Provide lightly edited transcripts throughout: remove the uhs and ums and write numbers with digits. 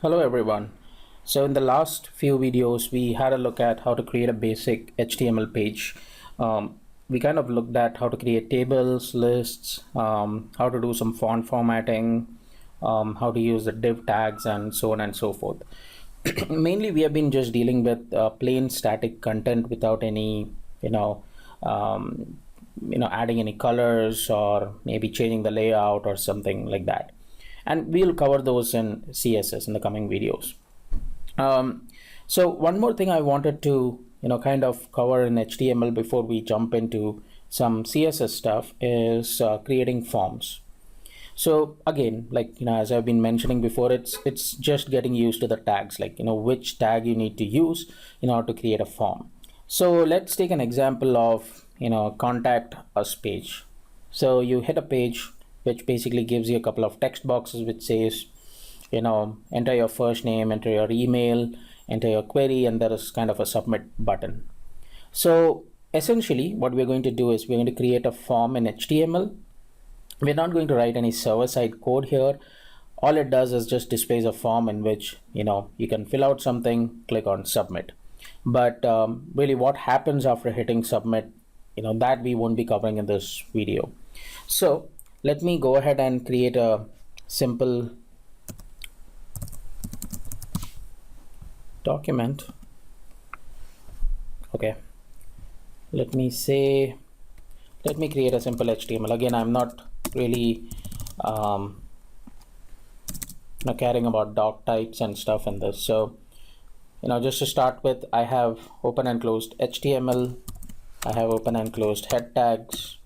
Hello everyone. So in the last few videos, we had a look at how to create a basic HTML page. We kind of looked at how to create tables, lists, how to do some font formatting, how to use the div tags, and so on and so forth. Mainly, we have been just dealing with plain static content without any, um, adding any colors or maybe changing the layout or something like that. And we'll cover those in CSS in the coming videos. So one more thing I wanted to kind of cover in HTML before we jump into some CSS stuff is creating forms. So again, like as I've been mentioning before, it's just getting used to the tags, like which tag you need to use in order to create a form. So let's take an example of contact us page. So you hit a page which basically gives you a couple of text boxes which says enter your first name, enter your email, enter your query, and there is kind of a submit button. So essentially what we're going to do is we're going to create a form in HTML. We're not going to write any server-side code here. All it does is just displays a form in which you can fill out something, click on submit. But really what happens after hitting submit, that we won't be covering in this video. So let me go ahead and create a simple document. Okay, let me create a simple HTML. Again, I'm not really caring about doc types and stuff in this. So just to start with, I have open and closed HTML, I have open and closed head tags,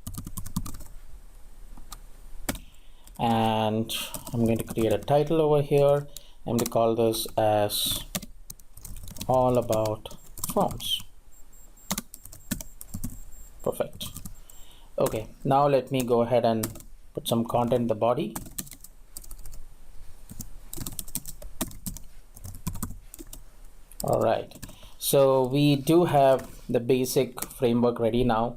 and I'm going to create a title over here. I'm going to call this as all about forms. Perfect. Okay, now let me go ahead and put some content in the body. All right, so we do have the basic framework ready now,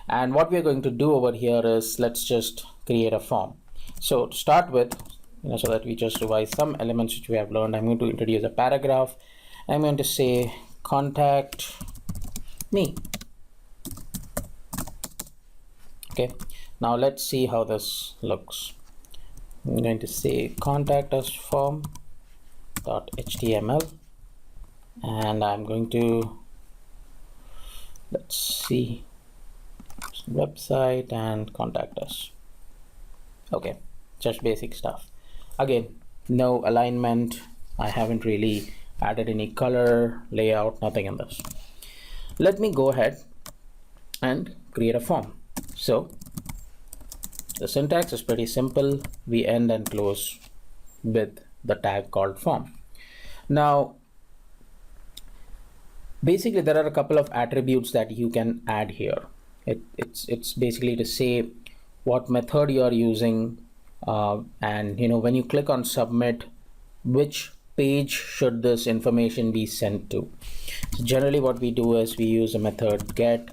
and what we're going to do over here is let's just create a form. So to start with, so that we just revise some elements which we have learned, I'm going to introduce a paragraph. I'm going to say contact me. Okay, now let's see how this looks. I'm going to say contact us form .html, and I'm going to, let's see, website and contact us. Okay, just basic stuff. Again, no alignment. I haven't really added any color, layout, nothing in this. Let me go ahead and create a form. So the syntax is pretty simple. We end and close with the tag called form. Now basically there are a couple of attributes that you can add here. It's basically to say what method you are using, and when you click on submit, which page should this information be sent to. So generally what we do is we use a method get,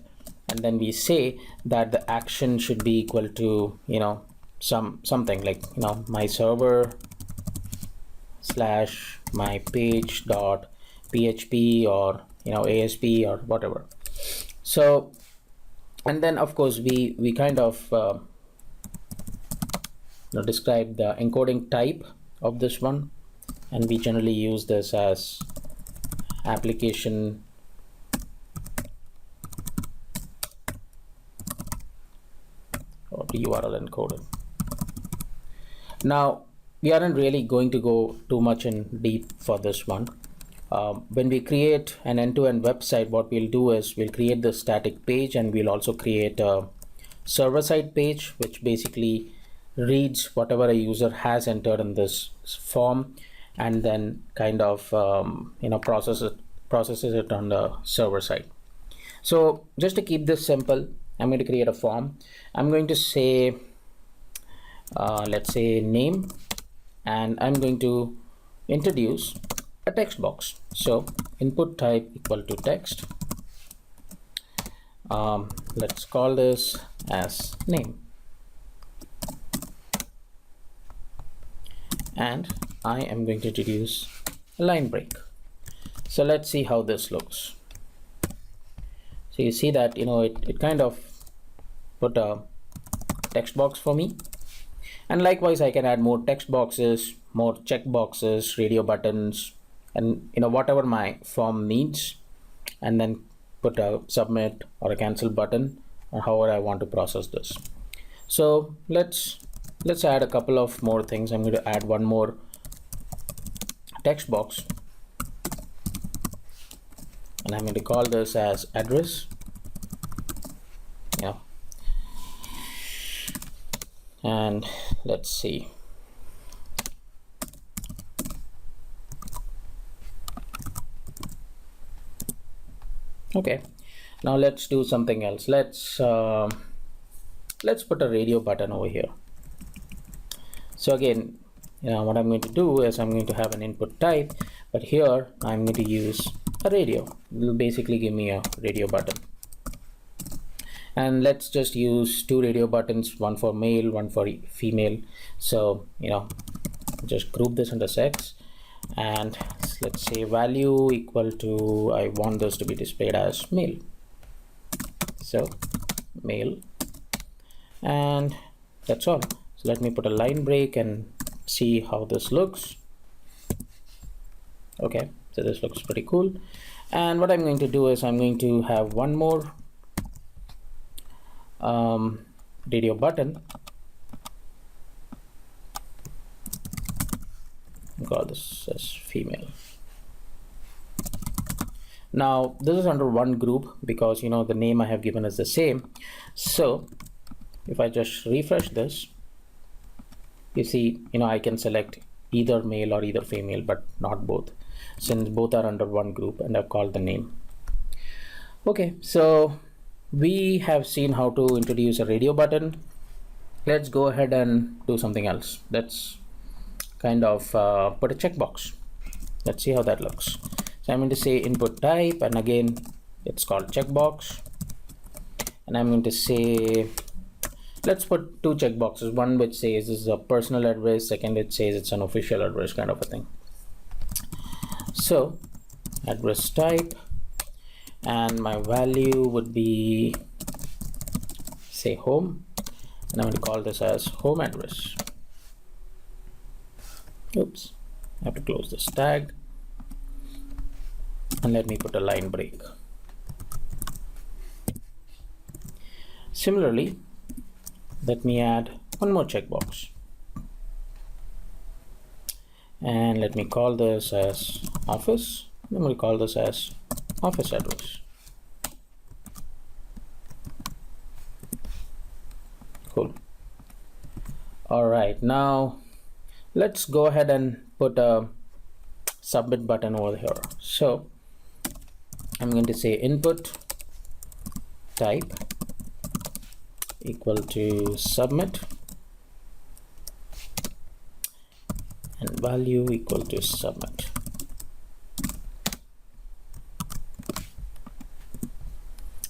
and then we say that the action should be equal to something like my server slash my page dot php or ASP or whatever. So and then of course we kind of describe the encoding type of this one, and we generally use this as application or the URL encoded. Now we aren't really going to go too much in deep for this one. When we create an end-to-end website, what we'll do is we'll create the static page, and we'll also create a server-side page which basically reads whatever a user has entered in this form, and then kind of processes it on the server side. So just to keep this simple, I'm going to create a form. I'm going to say let's say name, and I'm going to introduce a text box. So input type equal to text. Let's call this as name, and I am going to introduce a line break. So let's see how this looks. So you see that, it kind of put a text box for me. And likewise, I can add more text boxes, more check boxes, radio buttons, and whatever my form needs, and then put a submit or a cancel button, or however I want to process this. So let's add a couple of more things. I'm going to add one more text box, and I'm going to call this as address. And let's see. Okay, now let's do something else. Let's put a radio button over here. So again, what I'm going to do is I'm going to have an input type, but here I'm going to use a radio. It will basically give me a radio button. And let's just use two radio buttons, one for male, one for female. So just group this under sex, and let's say value equal to, I want this to be displayed as male, so male, and that's all. So let me put a line break and see how this looks. Okay, so this looks pretty cool. And what I'm going to do is I'm going to have one more radio button. Call this as female. Now this is under one group because the name I have given is the same. So if I just refresh this, you see I can select either male or either female, but not both, since both are under one group and I've called the name. Okay, so we have seen how to introduce a radio button. Let's go ahead and do something else. Let's kind of put a checkbox. Let's see how that looks. So I'm going to say input type, and again it's called checkbox, and I'm going to say, let's put two checkboxes, one which says this is a personal address, second it says it's an official address, kind of a thing. So address type, and my value would be, say, home, and I'm going to call this as home address. Oops, I have to close this tag, and let me put a line break. Similarly, let me add one more checkbox, and let me call this as office. I'm going to call this as office address. Cool. All right, now let's go ahead and put a submit button over here. So I'm going to say input type equal to submit, and value equal to submit.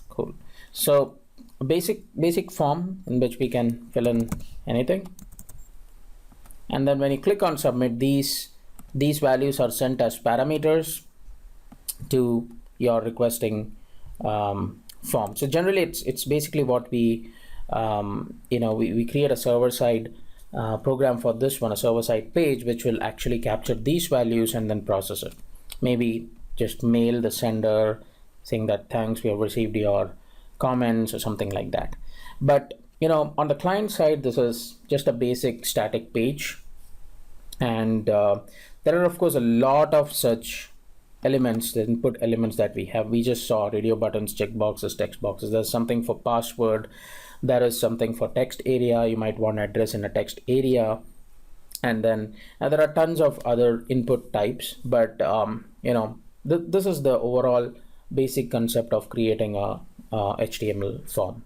Cool. So a basic form in which we can fill in anything, and then when you click on submit, these values are sent as parameters to your requesting form. So generally it's basically what we we create a server-side program for this one, a server-side page, which will actually capture these values and then process it. Maybe just mail the sender saying that thanks, we have received your comments or something like that. But on the client side, this is just a basic static page, and there are of course a lot of such elements, the input elements that we have. We just saw radio buttons, checkboxes, text boxes. There's something for password, there is something for text area. You might want address in a text area, and then there are tons of other input types. But this is the overall basic concept of creating a HTML form.